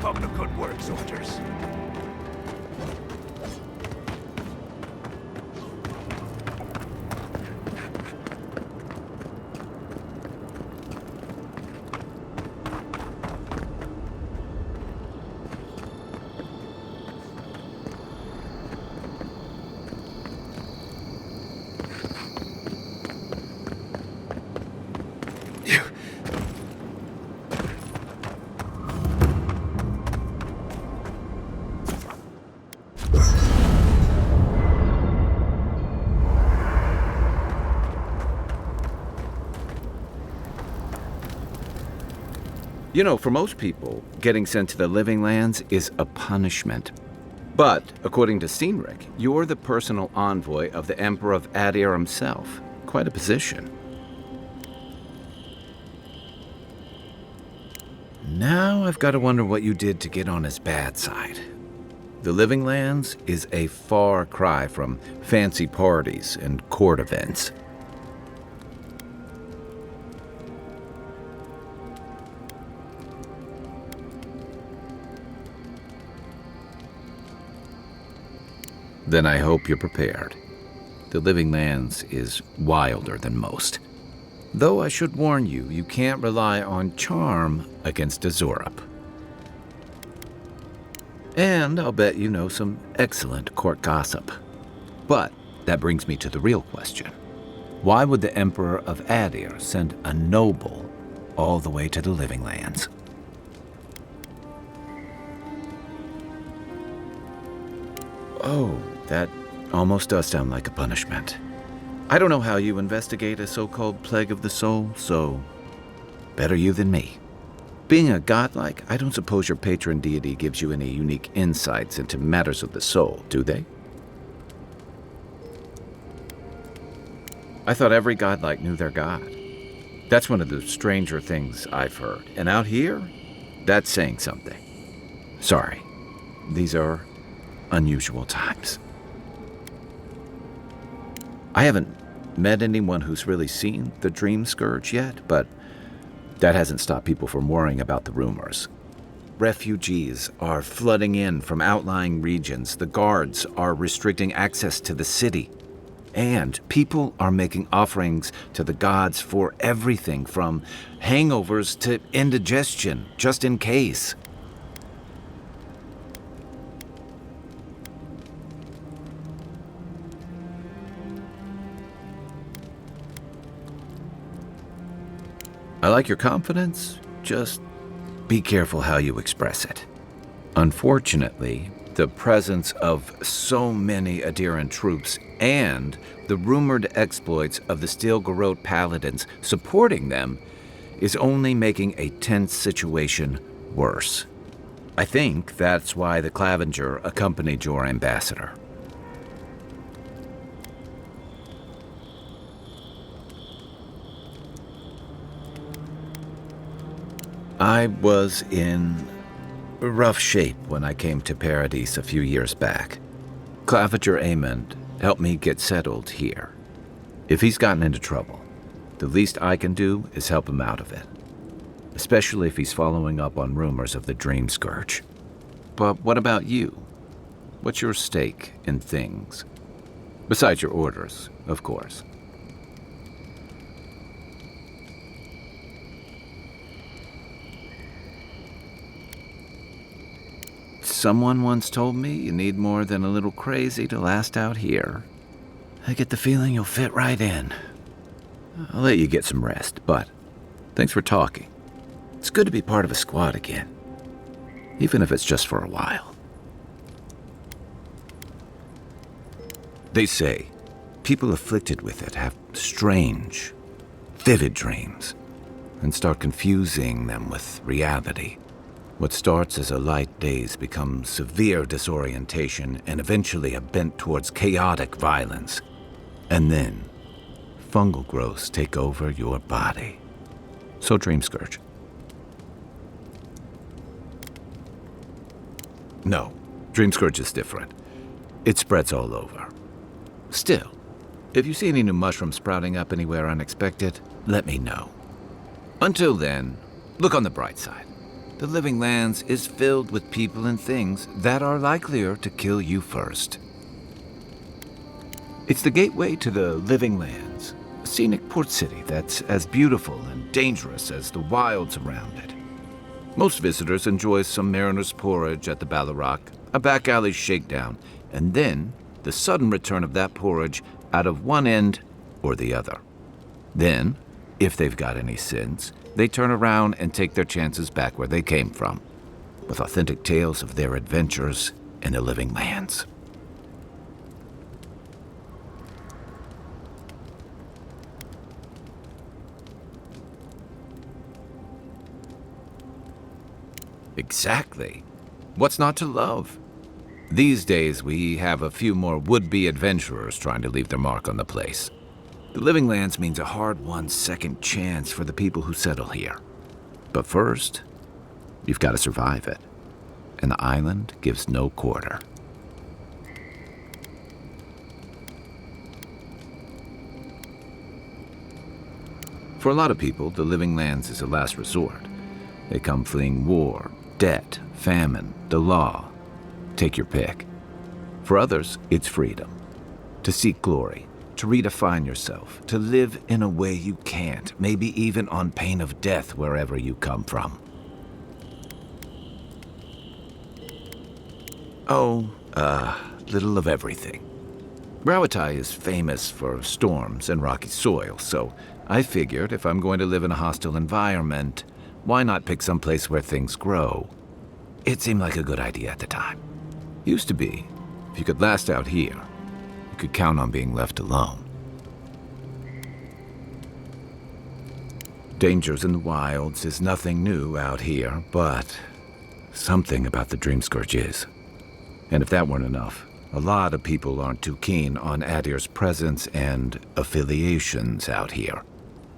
on the good work, soldiers. You know, for most people, getting sent to the Living Lands is a punishment. But, according to Cynric, you're the personal envoy of the Emperor of Adir himself. Quite a position. Now I've got to wonder what you did to get on his bad side. The Living Lands is a far cry from fancy parties and court events. Then I hope you're prepared. The Living Lands is wilder than most. Though I should warn you, you can't rely on charm against Azurup. And I'll bet you know some excellent court gossip. But that brings me to the real question. Why would the Emperor of Adir send a noble all the way to the Living Lands? Oh, that almost does sound like a punishment. I don't know how you investigate a so-called plague of the soul, so better you than me. Being a godlike, I don't suppose your patron deity gives you any unique insights into matters of the soul, do they? I thought every godlike knew their god. That's one of the stranger things I've heard. And out here, that's saying something. Sorry, these are unusual times. I haven't met anyone who's really seen the Dream Scourge yet, but that hasn't stopped people from worrying about the rumors. Refugees are flooding in from outlying regions. The guards are restricting access to the city. And people are making offerings to the gods for everything from hangovers to indigestion, just in case. I like your confidence, just be careful how you express it. Unfortunately, the presence of so many Adiran troops and the rumored exploits of the Steel Garrote paladins supporting them is only making a tense situation worse. I think that's why the Clavenger accompanied your ambassador. I was in rough shape when I came to Paradise a few years back. Clavenger Amond helped me get settled here. If he's gotten into trouble, the least I can do is help him out of it. Especially if he's following up on rumors of the Dream Scourge. But what about you? What's your stake in things? Besides your orders, of course. Someone once told me you need more than a little crazy to last out here. I get the feeling you'll fit right in. I'll let you get some rest, but thanks for talking. It's good to be part of a squad again, even if it's just for a while. They say people afflicted with it have strange, vivid dreams and start confusing them with reality. What starts as a light daze becomes severe disorientation and eventually a bent towards chaotic violence. And then, fungal growths take over your body. So Dream Scourge. No, Dream Scourge is different. It spreads all over. Still, if you see any new mushrooms sprouting up anywhere unexpected, let me know. Until then, look on the bright side. the Living Lands is filled with people and things that are likelier to kill you first. It's the gateway to the Living Lands, a scenic port city that's as beautiful and dangerous as the wilds around it. Most visitors enjoy some mariner's porridge at the Ballarock, a back alley shakedown, and then the sudden return of that porridge out of one end or the other. Then, if they've got any sense, they turn around and take their chances back where they came from, with authentic tales of their adventures in the Living Lands. Exactly. What's not to love? These days, we have a few more would-be adventurers trying to leave their mark on the place. The Living Lands means a hard-won second chance for the people who settle here. But first, you've got to survive it. And the island gives no quarter. For a lot of people, the Living Lands is a last resort. They come fleeing war, debt, famine, the law. Take your pick. For others, it's freedom. To seek glory, to redefine yourself, to live in a way you can't, maybe even on pain of death wherever you come from. Little of everything. Rawatai is famous for storms and rocky soil, so I figured if I'm going to live in a hostile environment, why not pick some place where things grow? It seemed like a good idea at the time. Used to be. If you could last out here, you could count on being left alone. Dangers in the wilds is nothing new out here, but something about the Dream Scourge is. And if that weren't enough, a lot of people aren't too keen on Adir's presence and affiliations out here.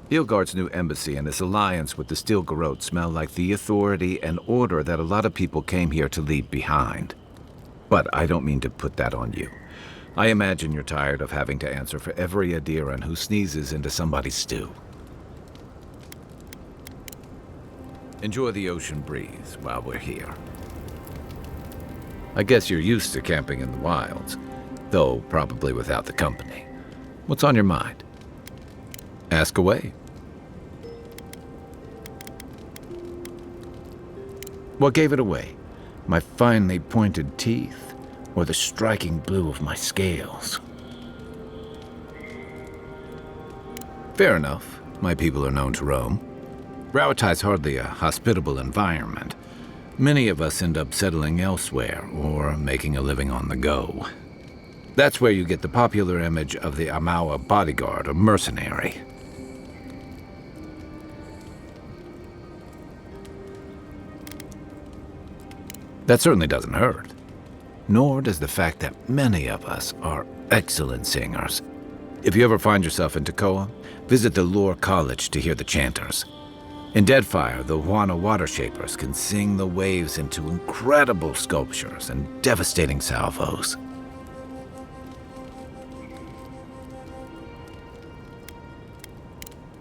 Ilgard's new embassy and his alliance with the Steel Garrote smell like the authority and order that a lot of people came here to leave behind. But I don't mean to put that on you. I imagine you're tired of having to answer for every Adiran who sneezes into somebody's stew. Enjoy the ocean breeze while we're here. I guess you're used to camping in the wilds, though probably without the company. What's on your mind? Ask away. What gave it away? My finely pointed teeth, or the striking blue of my scales? Fair enough. My people are known to roam. Rawatai's hardly a hospitable environment. Many of us end up settling elsewhere or making a living on the go. That's where you get the popular image of the Amawa bodyguard or mercenary. That certainly doesn't hurt. Nor does the fact that many of us are excellent singers. If you ever find yourself in Tekoa, visit the Lore College to hear the chanters. In Deadfire, the Huana water shapers can sing the waves into incredible sculptures and devastating salvos.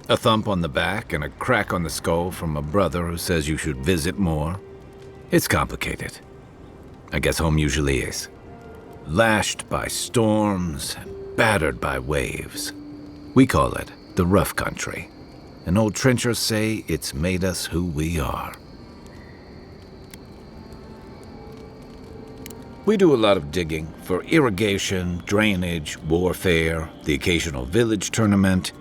A thump on the back and a crack on the skull from a brother who says you should visit more. It's complicated. I guess home usually is. Lashed by storms and battered by waves. We call it the rough country. And old trenchers say it's made us who we are. We do a lot of digging for irrigation, drainage, warfare, the occasional village tournament.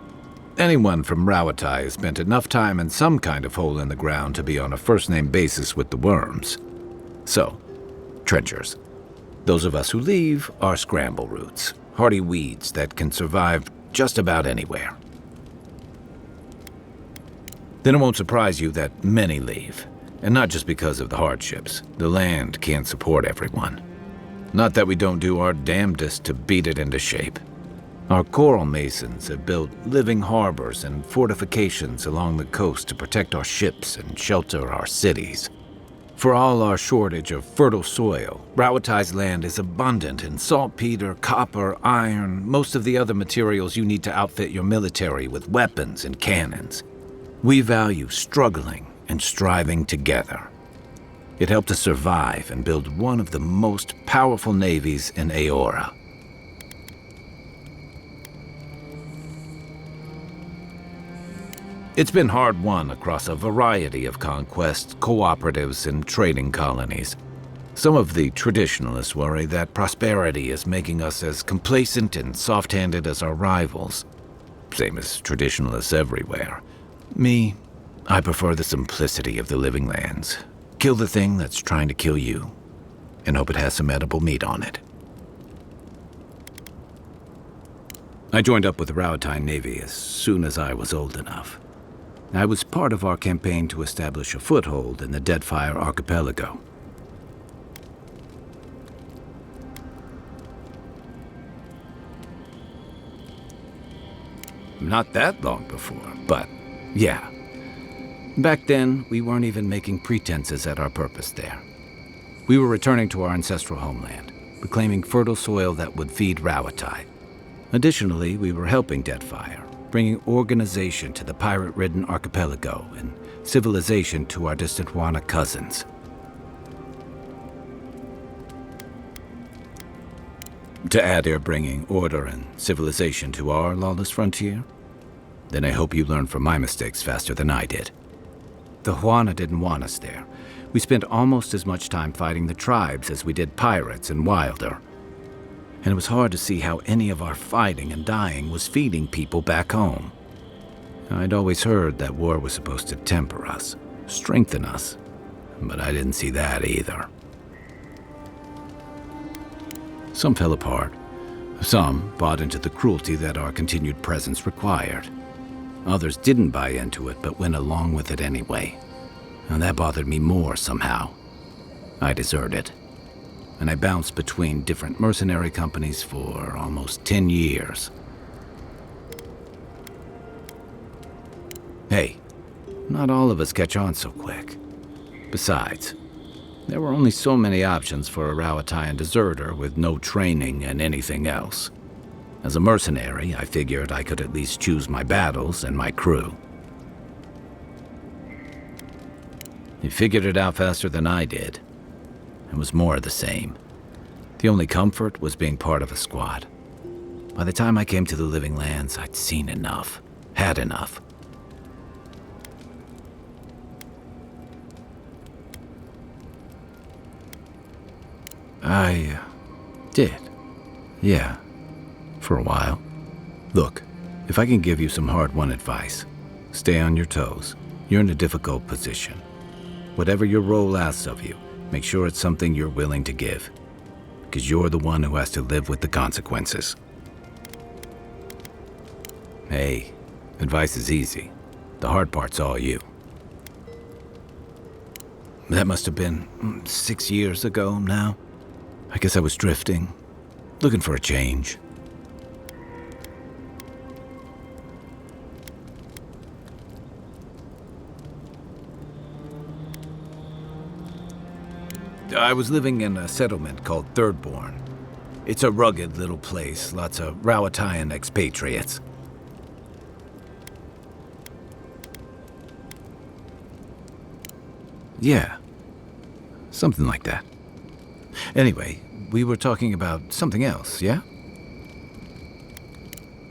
Anyone from Rawatai has spent enough time in some kind of hole in the ground to be on a first-name basis with the worms. So, trenchers. Those of us who leave are scramble roots, hardy weeds that can survive just about anywhere. Then it won't surprise you that many leave, and not just because of the hardships. The land can't support everyone. Not that we don't do our damnedest to beat it into shape. Our coral masons have built living harbors and fortifications along the coast to protect our ships and shelter our cities. For all our shortage of fertile soil, Rawatai's land is abundant in saltpeter, copper, iron, most of the other materials you need to outfit your military with weapons and cannons. We value struggling and striving together. It helped us survive and build one of the most powerful navies in Aora. It's been hard-won across a variety of conquests, cooperatives, and trading colonies. Some of the traditionalists worry that prosperity is making us as complacent and soft-handed as our rivals. Same as traditionalists everywhere. Me, I prefer the simplicity of the living lands. Kill the thing that's trying to kill you, and hope it has some edible meat on it. I joined up with the Rauatine Navy as soon as I was old enough. I was part of our campaign to establish a foothold in the Deadfire Archipelago. Not that long before, but yeah. Back then, we weren't even making pretenses at our purpose there. We were returning to our ancestral homeland, reclaiming fertile soil that would feed Rauatai. Additionally, we were helping Deadfire, bringing organization to the pirate-ridden archipelago and civilization to our distant Wana cousins. To add, you're bringing order and civilization to our lawless frontier? Then I hope you learn from my mistakes faster than I did. The Huana didn't want us there. We spent almost as much time fighting the tribes as we did pirates and Wilder. And it was hard to see how any of our fighting and dying was feeding people back home. I'd always heard that war was supposed to temper us, strengthen us, but I didn't see that either. Some fell apart. Some bought into the cruelty that our continued presence required. Others didn't buy into it, but went along with it anyway. And that bothered me more somehow. I deserted. And I bounced between different mercenary companies for almost 10 years. Hey, not all of us catch on so quick. Besides, there were only so many options for a Rauataian deserter with no training and anything else. As a mercenary, I figured I could at least choose my battles and my crew. He figured it out faster than I did. It was more of the same. The only comfort was being part of a squad. By the time I came to the Living Lands, I'd seen enough, had enough. I did. Yeah, for a while. Look, if I can give you some hard-won advice, stay on your toes. You're in a difficult position. Whatever your role asks of you, make sure it's something you're willing to give. Because you're the one who has to live with the consequences. Hey, advice is easy. The hard part's all you. That must have been 6 years ago now. I guess I was drifting, looking for a change. I was living in a settlement called Thirdborn. It's a rugged little place, lots of Rauataian expatriates. Yeah, something like that. Anyway, we were talking about something else, yeah?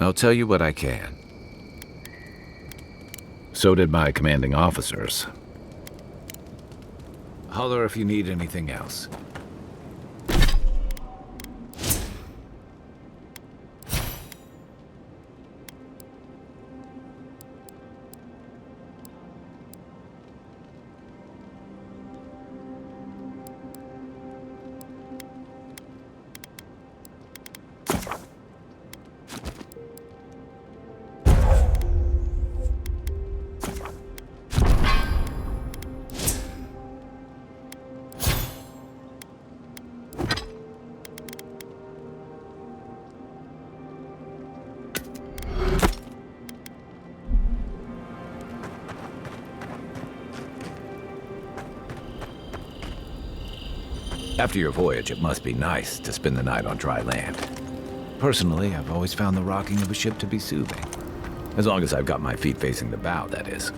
I'll tell you what I can. So did my commanding officers. Holler if you need anything else. After your voyage, it must be nice to spend the night on dry land. Personally, I've always found the rocking of a ship to be soothing. As long as I've got my feet facing the bow, that is.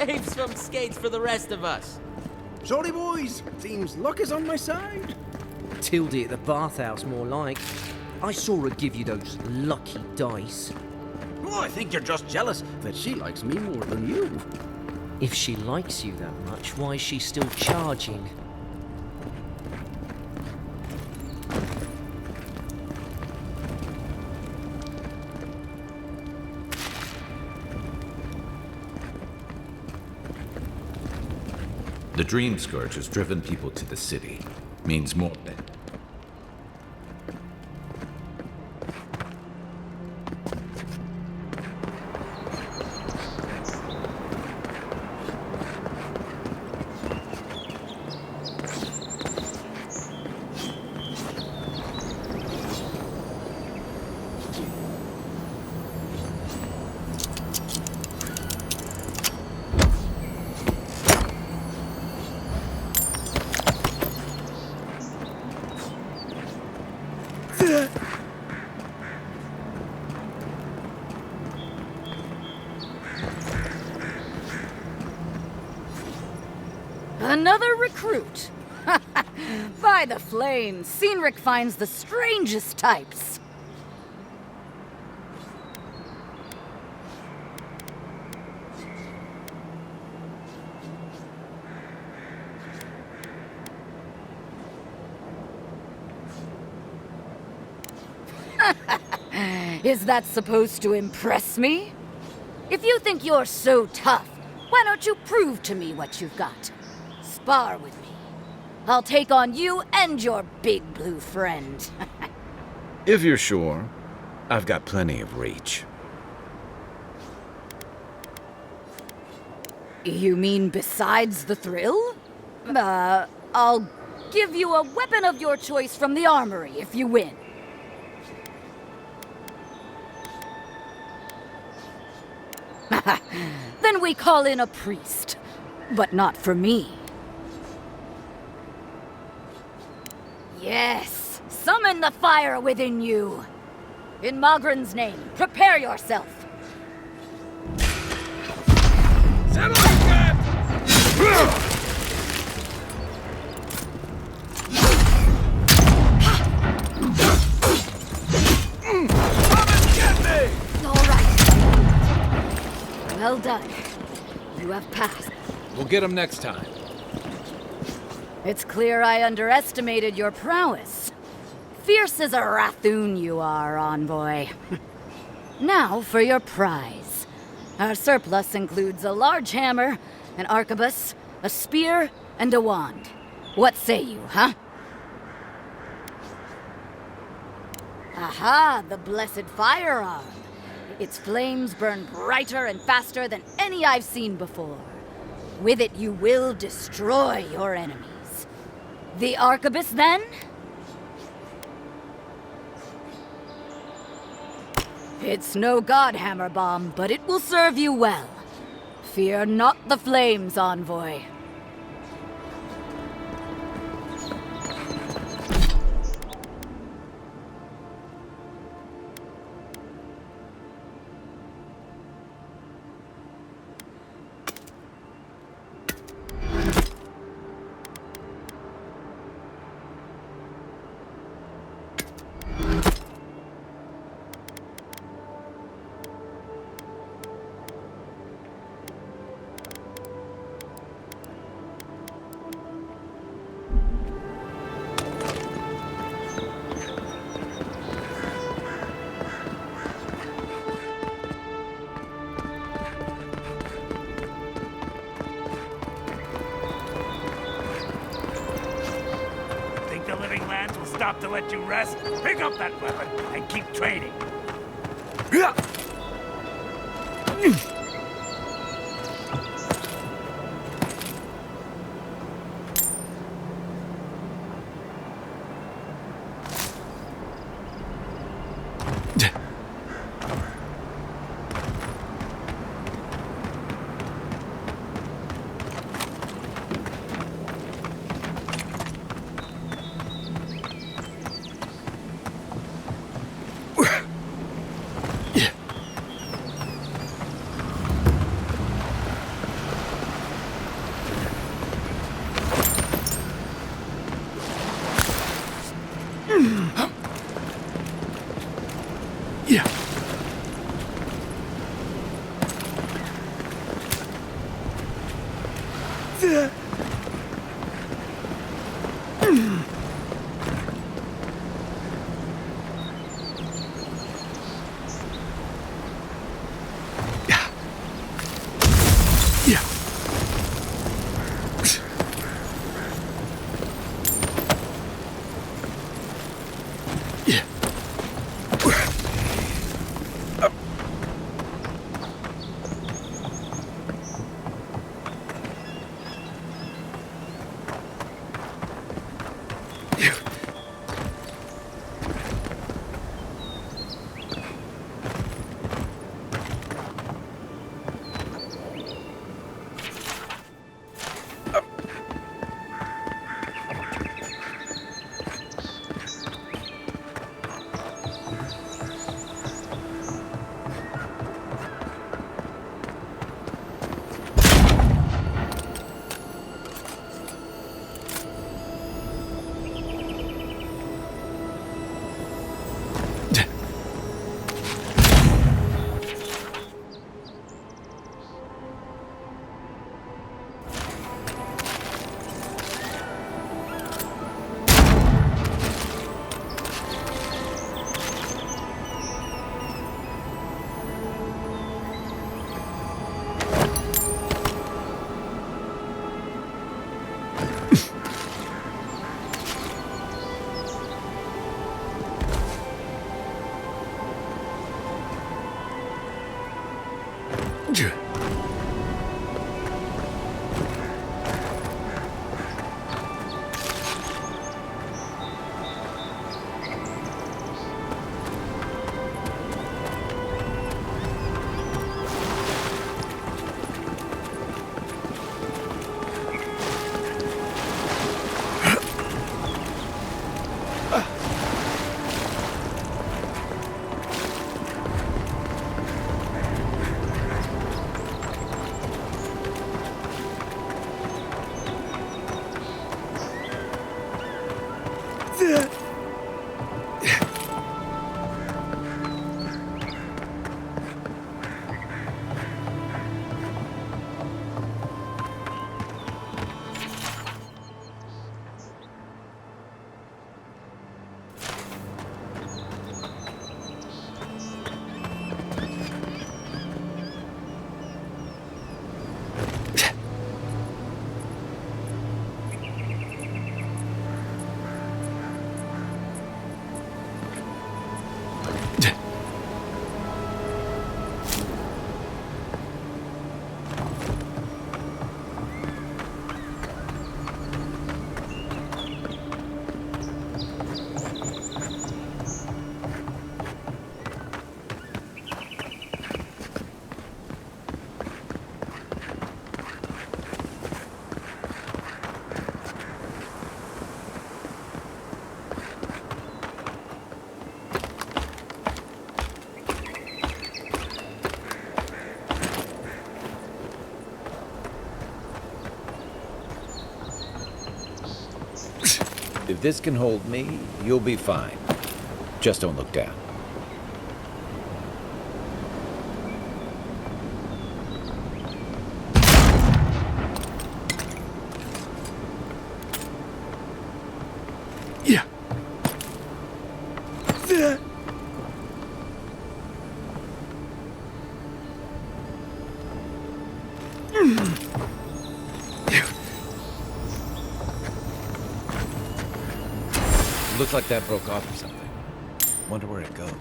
Saves some skates for the rest of us. Sorry, boys. Seems luck is on my side. Tildy at the bathhouse, more like. I saw her give you those lucky dice. Oh, I think you're just jealous that she likes me more than you. If she likes you that much, why is she still charging? The Dream Scourge has driven people to the city. Means more than. Another recruit. By the flames, Cynric finds the strangest types. Is that supposed to impress me? If you think you're so tough, why don't you prove to me what you've got? Spar with me. I'll take on you and your big blue friend. If you're sure, I've got plenty of reach. You mean besides the thrill? I'll give you a weapon of your choice from the armory if you win. Then we call in a priest. But not for me. Yes, summon the fire within you. In Magran's name, prepare yourself. Settle it, All right. Well done. You have passed. We'll get him next time. It's clear I underestimated your prowess. Fierce as a Rathoon you are, envoy. Now for your prize. Our surplus includes a large hammer, an arquebus, a spear, and a wand. What say you, huh? Aha, the blessed firearm. Its flames burn brighter and faster than any I've seen before. With it you will destroy your enemies. The arquebus, then? It's no godhammer bomb, but it will serve you well. Fear not the flames, envoy. Stop to let you rest? Pick up that weapon and keep training. If this can hold me, you'll be fine. Just don't look down. Yeah. Looks like that broke off or something. Wonder where it goes.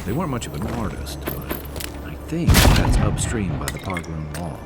They weren't much of an artist, but I think that's upstream by the parkroom wall.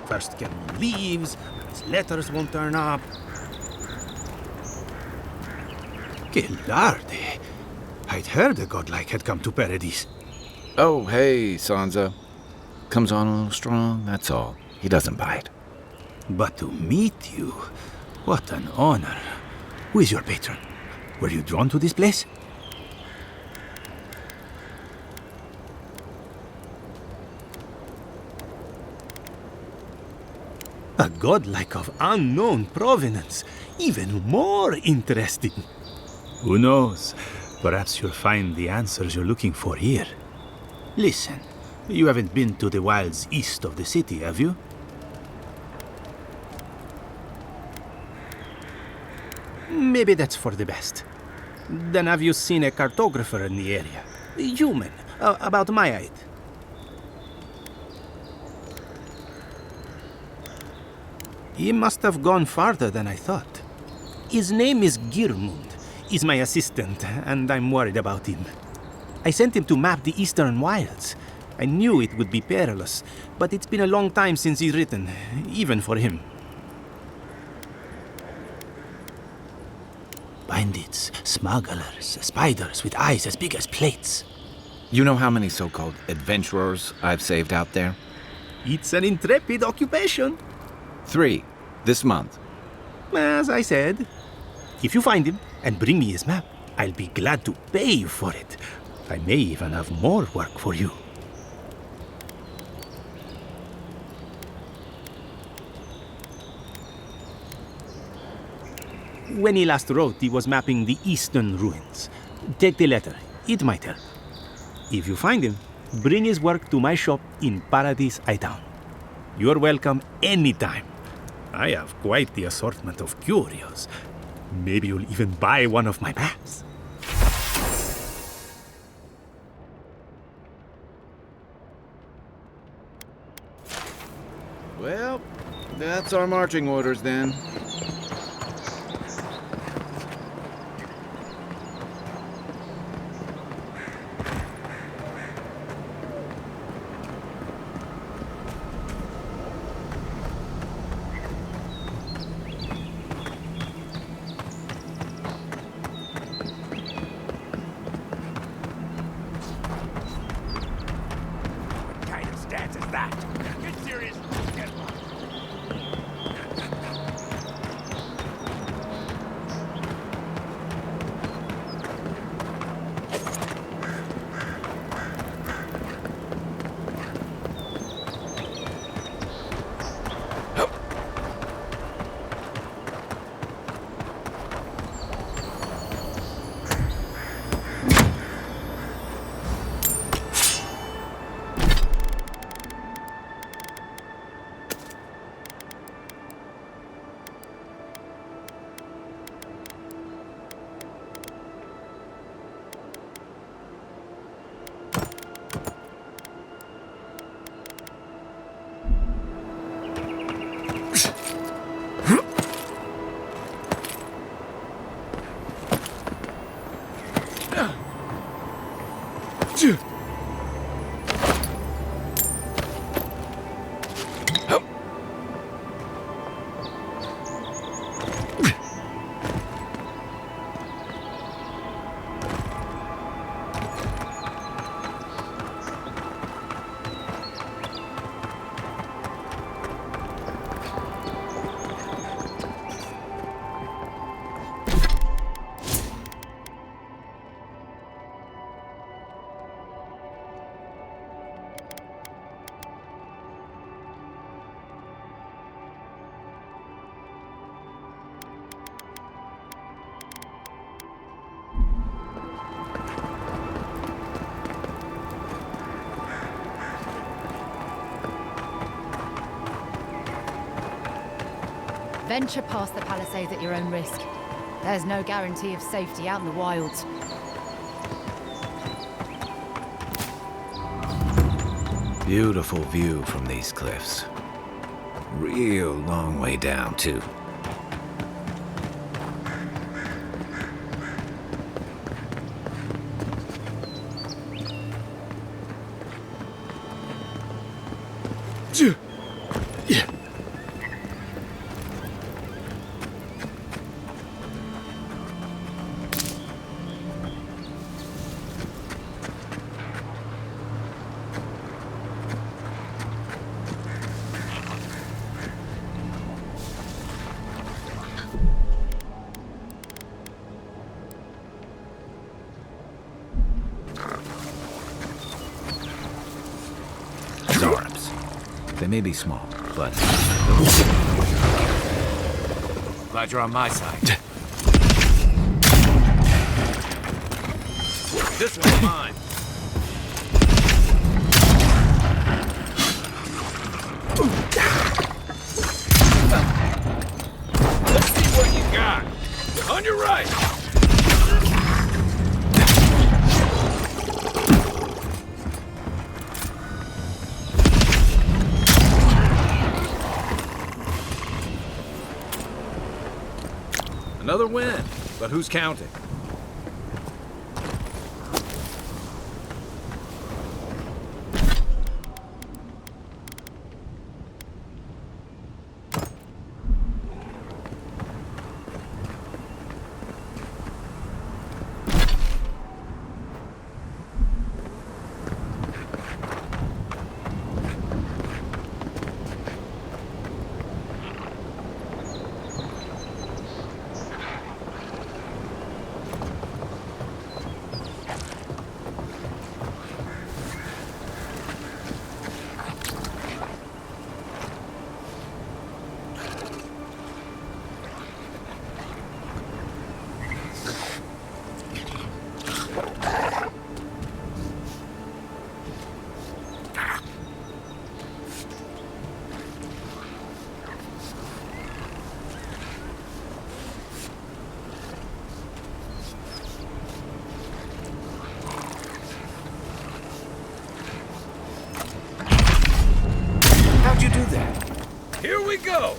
First Cameron leaves, his letters won't turn up. Que larde! I'd heard the godlike had come to Paradise. Oh, hey, Sansa. Comes on a little strong, that's all. He doesn't bite. But to meet you, what an honor. Who is your patron? Were you drawn to this place? A godlike of unknown provenance. Even more interesting. Who knows? Perhaps you'll find the answers you're looking for here. Listen, you haven't been to the wilds east of the city, have you? Maybe that's for the best. Then have you seen a cartographer in the area? A human, about my height. He must have gone farther than I thought. His name is Girmund. He's my assistant, and I'm worried about him. I sent him to map the eastern wilds. I knew it would be perilous, but it's been a long time since he's written, even for him. Bandits, smugglers, spiders with eyes as big as plates. You know how many so-called adventurers I've saved out there? It's an intrepid occupation. 3, this month. As I said, if you find him and bring me his map, I'll be glad to pay you for it. I may even have more work for you. When he last wrote, he was mapping the eastern ruins. Take the letter. It might help. If you find him, bring his work to my shop in Paradise Town. You're welcome anytime. I have quite the assortment of curios. Maybe you'll even buy one of my maps. Well, that's our marching orders then. What kind of stance is that? Get serious. Get lost. venture past the palisades at your own risk. There's no guarantee of safety out in the wilds. Beautiful view from these cliffs. Real long way down, too. Arms. They may be small, but... Glad you're on my side. This one's mine. Let's see what you got. On your right. Another win, but who's counting? How'd you do that? Here we go!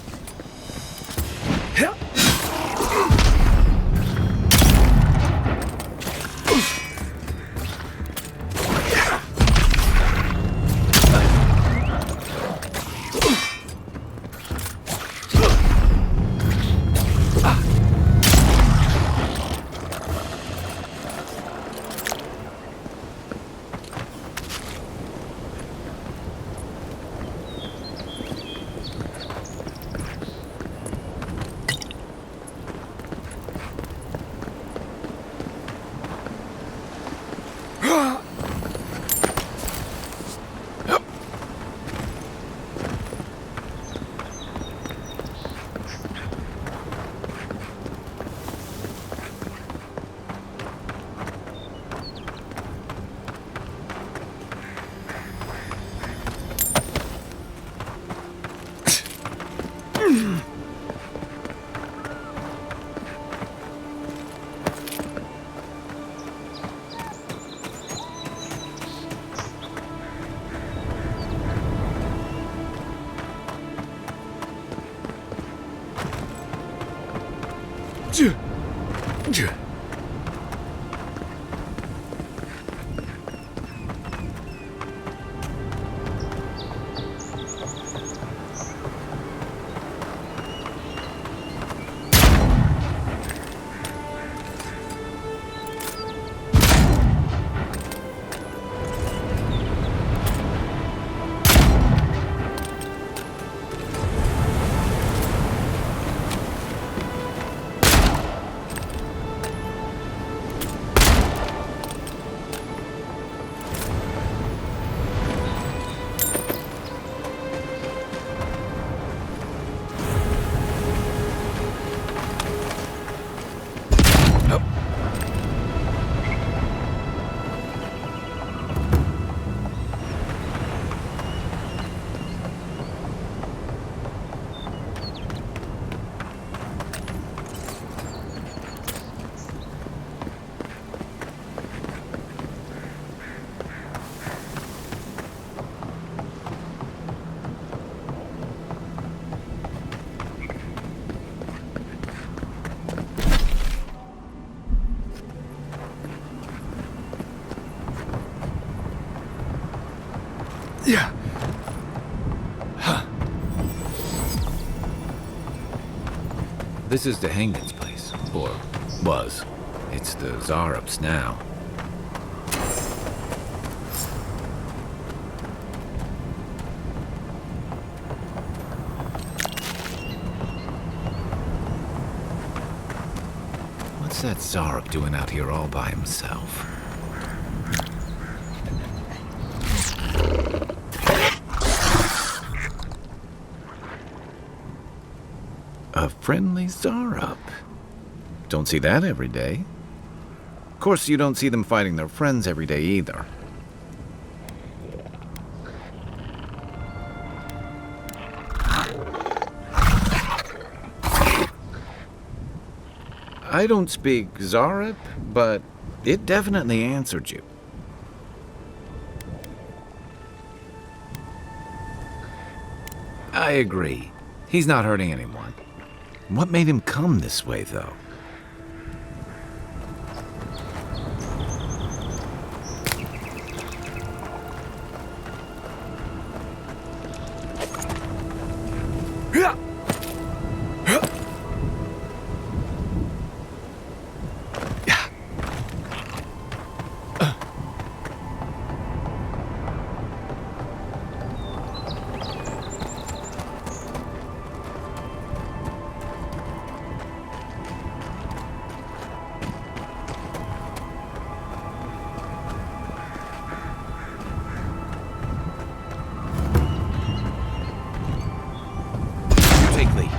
This is the Hangman's place, or was. It's the Zarup's now. What's that Zarup doing out here all by himself? A friendly Zarup. Don't see that every day. Of course, you don't see them fighting their friends every day either. I don't speak Zarup, but it definitely answered you. I agree. He's not hurting anyone. What made him come this way, though? Take lead.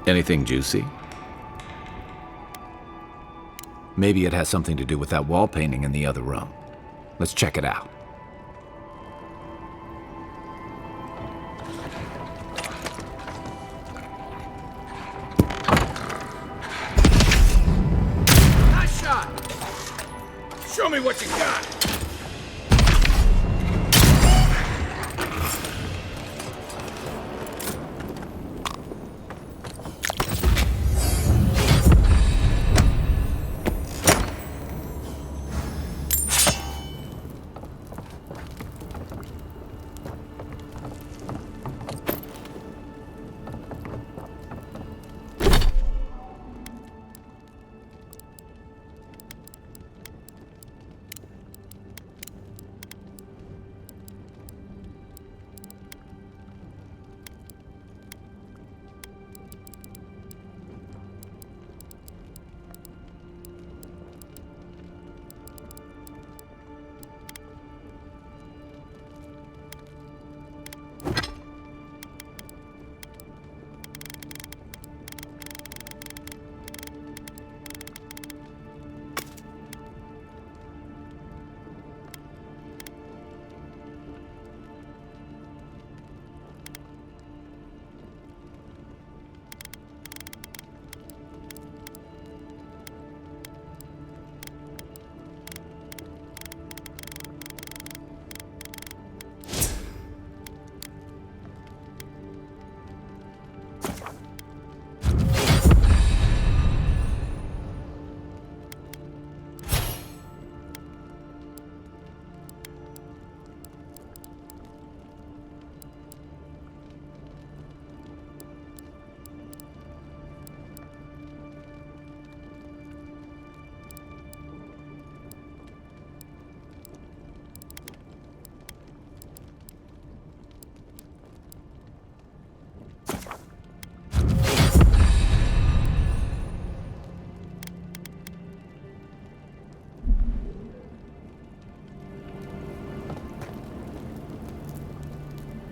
Anything juicy? Maybe it has something to do with that wall painting in the other room. Let's check it out. Nice shot! Show me what you got!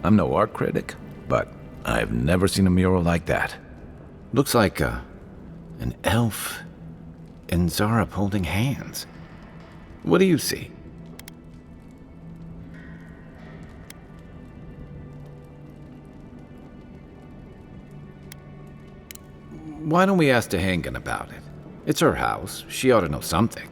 I'm no art critic, but I've never seen a mural like that. Looks like an elf and Zarup holding hands. What do you see? Why don't we ask Tehangan about it? It's her house. She ought to know something.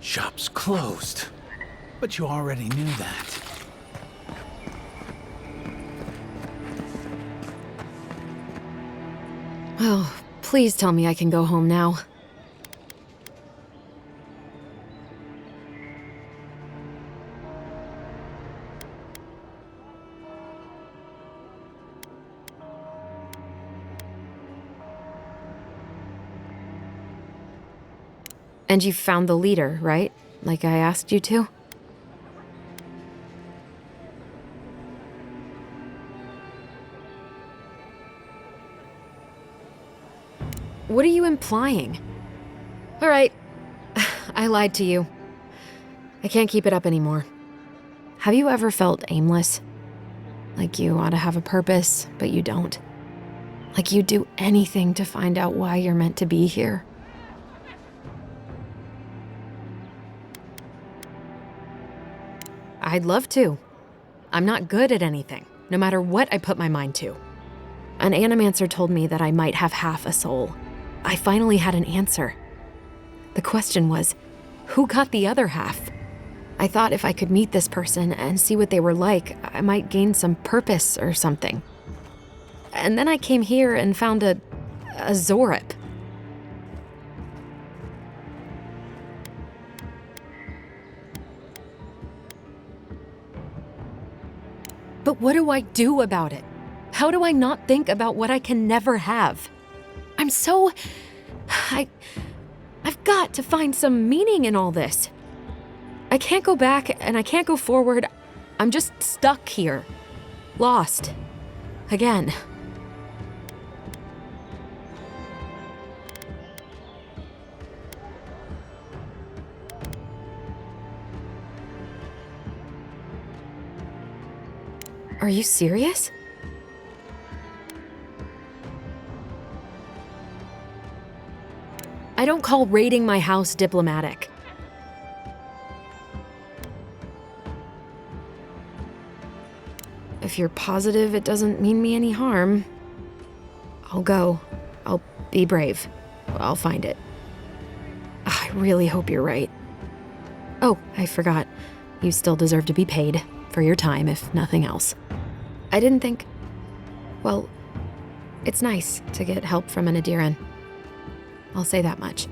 Shop's closed. But you already knew that. Oh, please tell me I can go home now. And you found the leader, right? Like I asked you to? What are you implying? All right, I lied to you. I can't keep it up anymore. Have you ever felt aimless? Like you ought to have a purpose, but you don't? Like you'd do anything to find out why you're meant to be here? I'd love to. I'm not good at anything, no matter what I put my mind to. An animancer told me that I might have half a soul. I finally had an answer. The question was, who got the other half? I thought if I could meet this person and see what they were like, I might gain some purpose or something. And then I came here and found a Zorip. But what do I do about it? How do I not think about what I can never have? I've got to find some meaning in all this. I can't go back and I can't go forward. I'm just stuck here. Lost. Again. Are you serious? I don't call raiding my house diplomatic. If you're positive it doesn't mean me any harm, I'll go. I'll be brave. I'll find it. I really hope you're right. Oh, I forgot. You still deserve to be paid for your time, if nothing else. I didn't think... Well, it's nice to get help from an Adiran. I'll say that much.